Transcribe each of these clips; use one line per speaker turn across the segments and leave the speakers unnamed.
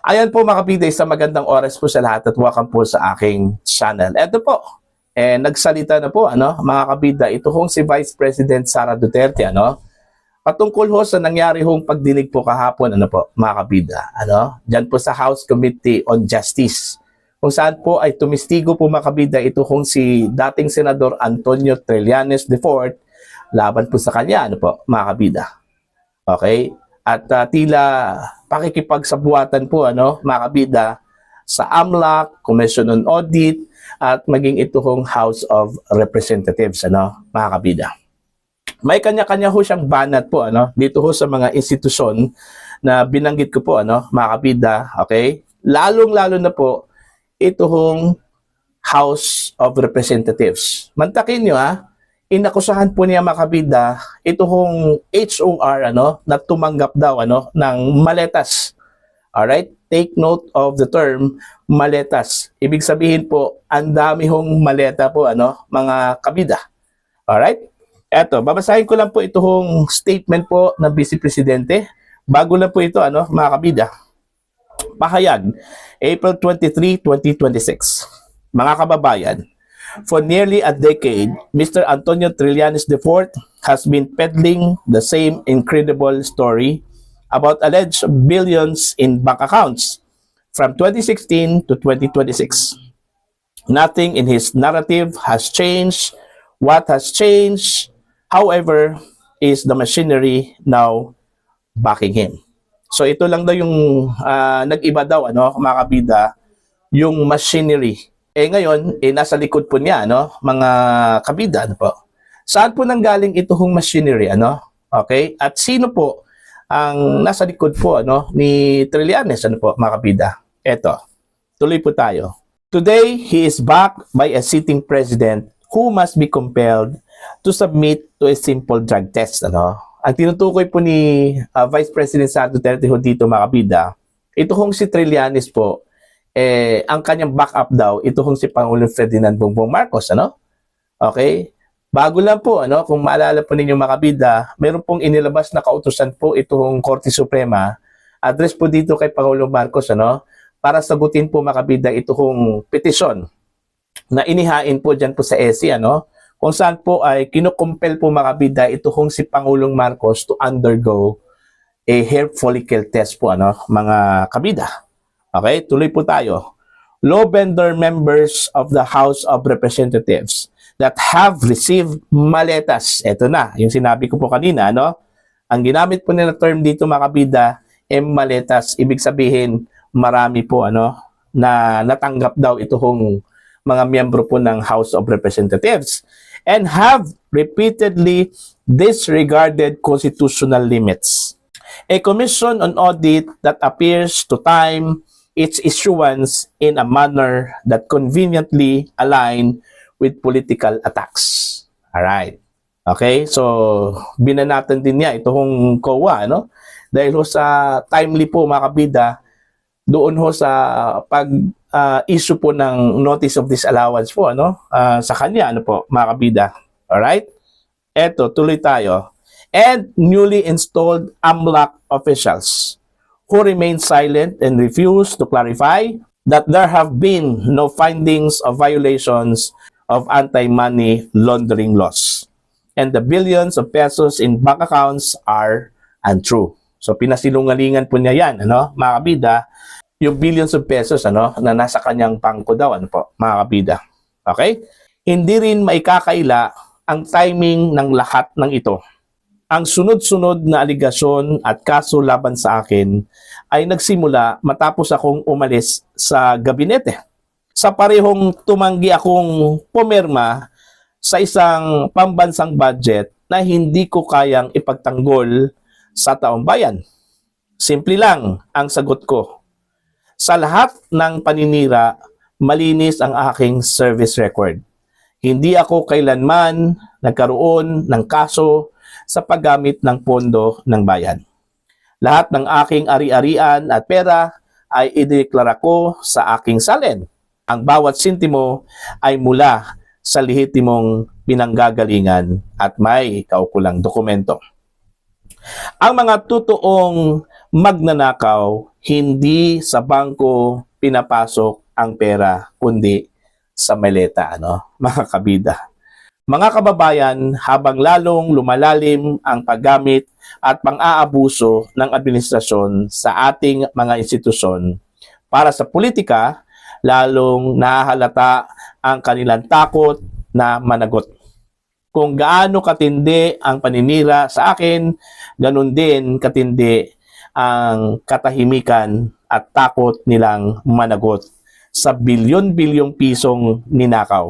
Ayan po mga kapida, isang magandang oras po sa lahat at welcome po sa aking channel. Eto po, nagsalita na po mga kapida, ito hong si Vice President Sara Duterte patungkol ho sa nangyari hong pagdinig po kahapon mga kapida, diyan po sa House Committee on Justice, kung saan po ay tumistigo po mga kapida ito hong si dating Senador Antonio Trillanes IV laban po sa kanya mga kapida. Okay? At tila pakikipagsabuatan po mga kabida sa AMLAC, Commission on Audit at maging ito hong House of Representatives mga kabida. May kanya-kanya ho siyang banat po dito ho sa mga institusyon na binanggit ko po mga kabida, okay? Lalong-lalo na po ito hong House of Representatives. Mantakin nyo inakusahan po niya mga kabida ito hong HOR na tumanggap daw ng maletas. Alright? Take note of the term maletas. Ibig sabihin po, ang dami hong maleta po mga kabida. Alright? Eto, babasahin ko lang po ito hong statement po ng Vice Presidente. Bago lang po ito mga kabida. Pahayag, April 23, 2026. Mga kababayan, for nearly a decade, Mr. Antonio Trillanes IV has been peddling the same incredible story about alleged billions in bank accounts from 2016 to 2026. Nothing in his narrative has changed. What has changed, however, is the machinery now backing him. So ito lang daw yung nag-iba daw mga kabida, yung machinery. Ngayon, nasa likod po niya, mga kabida, po. Saan po nanggaling ito hong machinery, Okay? At sino po ang nasa likod po, ni Trillanes, po, mga kabida? Eto, tuloy po tayo. Today, he is backed by a sitting president who must be compelled to submit to a simple drug test, Ang tinutukoy po ni Vice President Sara Duterte dito, mga kabida, ito hong si Trillanes po, ang kanyang backup daw, ito hong si Pangulong Ferdinand Bongbong Marcos, Okay? Bago lang po, kung maalala po ninyo mga kabida, meron pong inilabas na kautusan po itong Korte Suprema, address po dito kay Pangulong Marcos, para sagutin po mga kabida ito hong petisyon na inihain po dyan po sa ESI, kung saan po ay kinukumpel po mga kabida ito hong si Pangulong Marcos to undergo a hair follicle test po, mga kabida. Okay, tuloy po tayo. Law vendor members of the House of Representatives that have received maletas. Ito na, yung sinabi ko po kanina, Ang ginamit po nila term dito mga kabida, maletas. Ibig sabihin, marami po, na natanggap daw ito hong mga miyembro po ng House of Representatives and have repeatedly disregarded constitutional limits. A commission on audit that appears to time its issuance in a manner that conveniently align with political attacks. Alright. Okay, so binanatan din niya itong COA, dahil ho sa timely po mga kabida, doon ho sa pag-issue po ng notice of disallowance po, sa kanya, po, mga kabida. Alright? Eto, tuloy tayo. And newly installed AMLAC officials who remain silent and refuse to clarify that there have been no findings of violations of anti-money laundering laws. And the billions of pesos in bank accounts are untrue. So pinasilungalingan po niya yan, mga kabida, yung billions of pesos na nasa kanyang bangko daw, mga kabida. Okay? Hindi rin maikakaila ang timing ng lahat ng ito. Ang sunod-sunod na aligasyon at kaso laban sa akin ay nagsimula matapos akong umalis sa gabinete. Sa parehong tumanggi akong pumirma sa isang pambansang budget na hindi ko kayang ipagtanggol sa taong bayan. Simple lang ang sagot ko. Sa lahat ng paninira, malinis ang aking service record. Hindi ako kailanman nagkaroon ng kaso sa paggamit ng pondo ng bayan. Lahat ng aking ari-arian at pera ay ideklara ko sa aking salin. Ang bawat sintimo ay mula sa lehitimong pinanggagalingan at may kaukulang dokumento. Ang mga totoong magnanakaw hindi sa bangko pinapasok ang pera, kundi sa maleta, ano, mga kabida. Mga kababayan, habang lalong lumalalim ang paggamit at pang-aabuso ng administrasyon sa ating mga institusyon para sa politika, lalong nahahalata ang kanilang takot na managot. Kung gaano katindi ang paninira sa akin, ganun din katindi ang katahimikan at takot nilang managot sa bilyon-bilyong pisong ninakaw,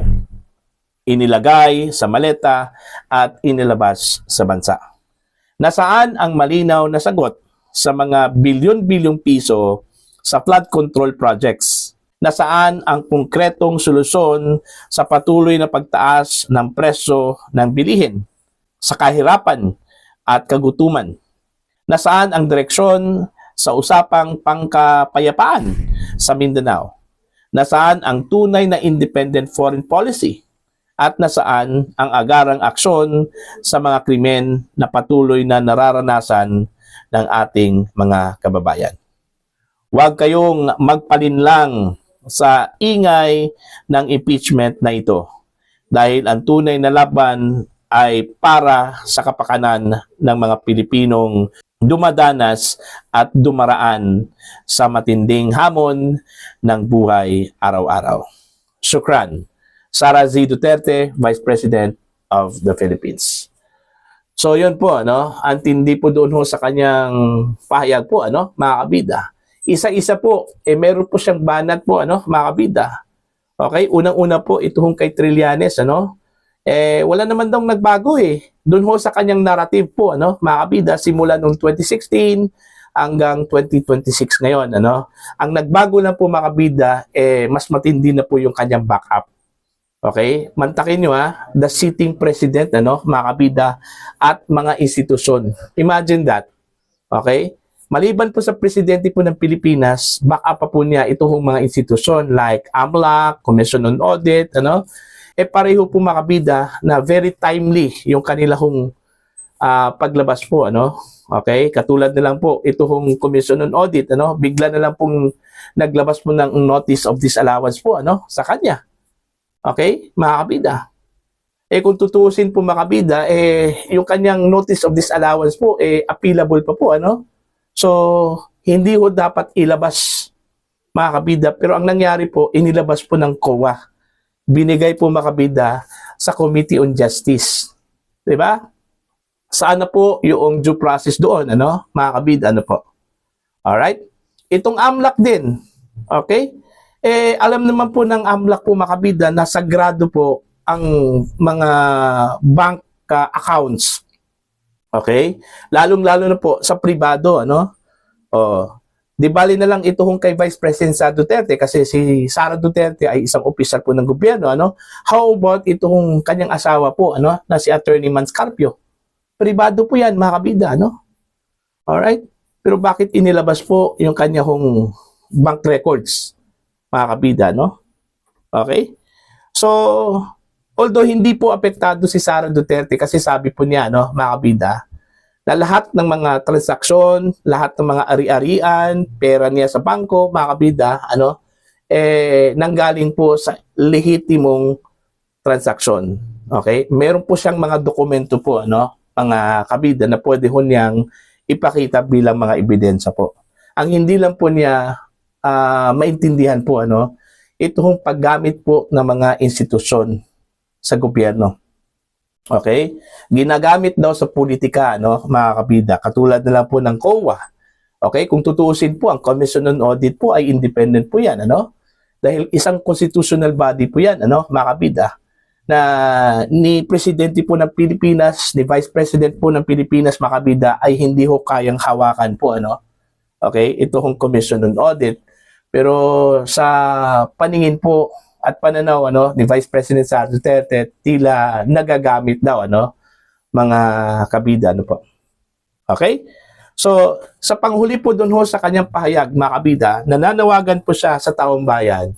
inilagay sa maleta at inilabas sa bansa. Nasaan ang malinaw na sagot sa mga bilyon-bilyong piso sa flood control projects? Nasaan ang konkretong solusyon sa patuloy na pagtaas ng presyo ng bilihin, sa kahirapan at kagutuman? Nasaan ang direksyon sa usapang pangkapayapaan sa Mindanao? Nasaan ang tunay na independent foreign policy? At nasaan ang agarang aksyon sa mga krimen na patuloy na nararanasan ng ating mga kababayan? Huwag kayong magpalinlang sa ingay ng impeachment na ito, dahil ang tunay na laban ay para sa kapakanan ng mga Pilipinong dumadanas at dumaraan sa matinding hamon ng buhay araw-araw. Shukran. Sara Z. Duterte, Vice President of the Philippines. So yun po, ano, ang tindi po doon ho sa kanyang pahayag po, ano, mga kabida. Isa-isa po, meron po siyang banat po, ano, mga kabida. Okay, unang-una po, ito hong kay Trillanes, ano, wala naman daw nagbago doon ho sa kanyang narrative po, ano, mga kabida, simula noong 2016 hanggang 2026 ngayon, ano. Ang nagbago lang po, mga kabida, mas matindi na po yung kanyang backup. Okay? Mantakin nyo the sitting president, ano, mga kabida, at mga institusyon. Imagine that. Okay? Maliban po sa presidente po ng Pilipinas, back up pa po niya itong mga institusyon like AMLAC, Commission on Audit, ano? Pareho po, mga kabida, na very timely yung kanilang paglabas po, ano? Okay? Katulad na lang po itong Commission on Audit, ano? Bigla na lang pong naglabas po ng notice of disallowance po, ano, sa kanya. Okay, mga kabida. Kung tutuusin po, mga kabida, yung kanyang notice of disallowance po, appealable pa po, ano? So, hindi ho dapat ilabas, mga kabida. Pero ang nangyari po, inilabas po ng COA. Binigay po, mga kabida, sa Committee on Justice. Diba? Saan na po yung due process doon, ano? Mga kabida, ano po? Alright? Itong AMLAC din, okay? Alam naman po ng AMLAC po, mga kabida, na sagrado po ang mga bank accounts. Okay? Lalong-lalo na po sa pribado, ano? Di bali na lang ito hong kay Vice President Sara Duterte, kasi si Sara Duterte ay isang opisyal po ng gobyerno, ano? How about itong kanyang asawa po, ano, na si Attorney Manscarpio? Pribado po yan, mga kabida, ano? Alright? Pero bakit inilabas po yung kanyang bank records, mga kabida, no? Okay? So, although hindi po apektado si Sara Duterte, kasi sabi po niya, no, mga kabida, na lahat ng mga transaksyon, lahat ng mga ari-arian, pera niya sa bangko, mga kabida, ano, nanggaling po sa lehitimong transaksyon. Okay? Meron po siyang mga dokumento po, ano, mga kabida, na pwede ho niyang ipakita bilang mga ebidensya po. Ang hindi lang po niya maintindihan po, ano, itong paggamit po ng mga institusyon sa gobyerno. Okay? Ginagamit daw sa politika, no, mga kabida, katulad na lang po ng COA. Okay? Kung tutuusin po, ang Commission on Audit po ay independent po yan, ano? Dahil isang constitutional body po yan, ano, mga kabida, na ni Presidente po ng Pilipinas, ni Vice President po ng Pilipinas, mga kabida, ay hindi ho kayang hawakan po, ano? Okay? Ito hong Commission on Audit. Pero sa paningin po at pananaw, ano, ni Vice President Sara Duterte, tila nagagamit daw, ano, mga kabida, ano po. Okay? So, sa panghuli po doon ho sa kanyang pahayag, mga kabida, nananawagan po siya sa taong bayan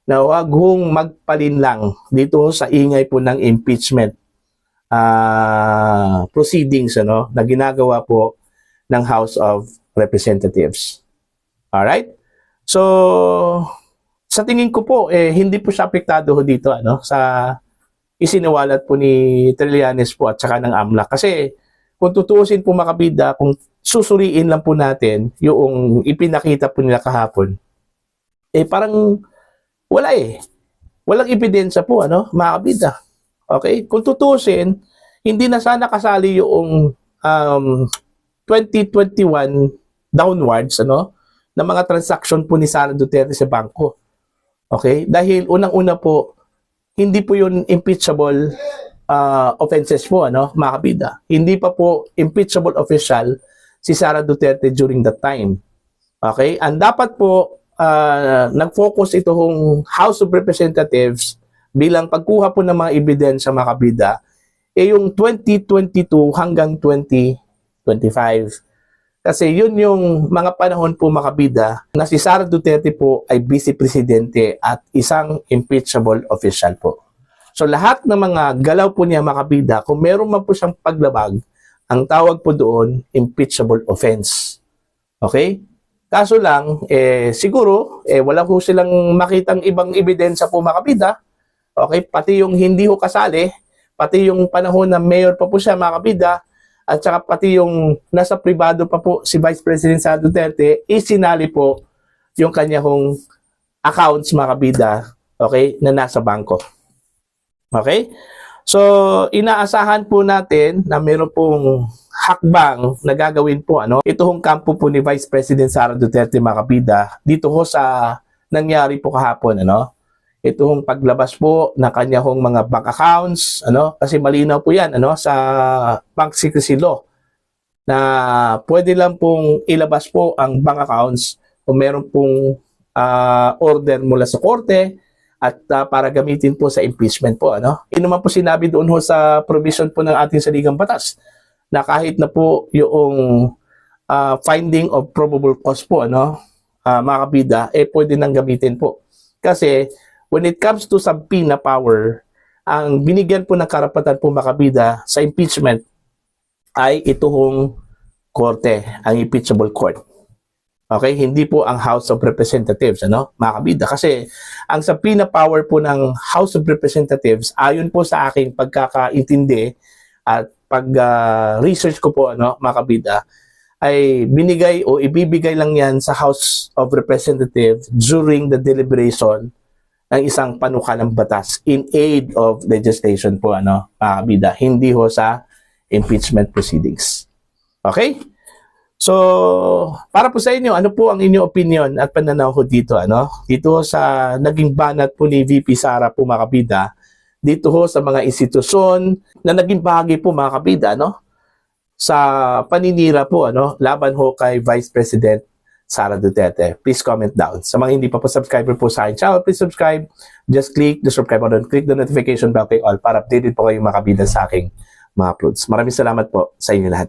na huwag hong magpalinlang dito sa ingay po ng impeachment proceedings, ano, na ginagawa po ng House of Representatives. Alright? So, sa tingin ko po, hindi po siya apektado ho dito sa isiniwalat po ni Trillanes po at saka ng AMLAC. Kasi kung tutuusin po mga kabida, kung susuriin lang po natin yung ipinakita po nila kahapon, parang wala Walang ebidensya po, mga kabida. Okay? Kung tutuusin, hindi na sana kasali yung 2021 downwards, na mga transaction po ni Sara Duterte sa bangko. Okay? Dahil unang-una po, hindi po yun impeachable offenses po, mga kabida. Hindi pa po impeachable official si Sara Duterte during that time. Okay? Ang dapat po, nag-focus itong House of Representatives bilang pagkuha po ng mga ebidensya mga kabida, yung 2022 hanggang 2025. Kasi yun yung mga panahon po mga kabida na si Sara Duterte po ay Vice Presidente at isang impeachable official po. So lahat ng mga galaw po niya mga kabida, kung meron man po siyang paglabag, ang tawag po doon, impeachable offense. Okay? Kaso lang, siguro, wala po silang makitang ibang ebidensya po mga kabida. Okay? Pati yung hindi ho kasali, pati yung panahon na mayor pa po siya mga kabida, at saka pati yung nasa privado pa po si Vice President Sara Duterte, isinali po yung kanya hong accounts mga kabida, okay, na nasa bangko. Okay? So, inaasahan po natin na meron pong hakbang na gagawin po, ito hong kampo po ni Vice President Sara Duterte mga kabida, dito ho sa nangyari po kahapon, ito hong paglabas po ng kanya hong mga bank accounts, kasi malinaw po yan, sa bank secrecy law, na pwede lang pong ilabas po ang bank accounts kung meron pong order mula sa korte at para gamitin po sa impeachment po, Yun naman po sinabi doon ho sa provision po ng ating saligang batas, na kahit na po yung finding of probable cause po, mga kabida, pwede nang gamitin po. Kasi when it comes to subpoena power, ang binigyan po ng karapatan po mga kabida sa impeachment ay ito hong korte, ang impeachable court. Okay? Hindi po ang House of Representatives, mga kabida. Kasi ang subpoena power po ng House of Representatives, ayon po sa aking pagkakaintindi at pag-research ko po, mga kabida, ay binigay o ibibigay lang yan sa House of Representatives during the deliberation ng isang panukalang batas in aid of legislation po, mga kabida. Hindi ho sa impeachment proceedings. Okay? So, para po sa inyo, ano po ang inyong opinion at pananaw ko dito, Dito sa naging banat po ni VP Sara po mga kabida, dito ho sa mga institusyon na naging bahagi po mga kabida, sa paninira po, laban ho kay Vice President Sara Duterte. Please comment down. Sa mga hindi pa po subscriber po sa akin channel, please subscribe. Just click the subscribe button, click the notification bell kay all para updated po kayo mga kabida sa aking mga uploads. Maraming salamat po sa inyo lahat.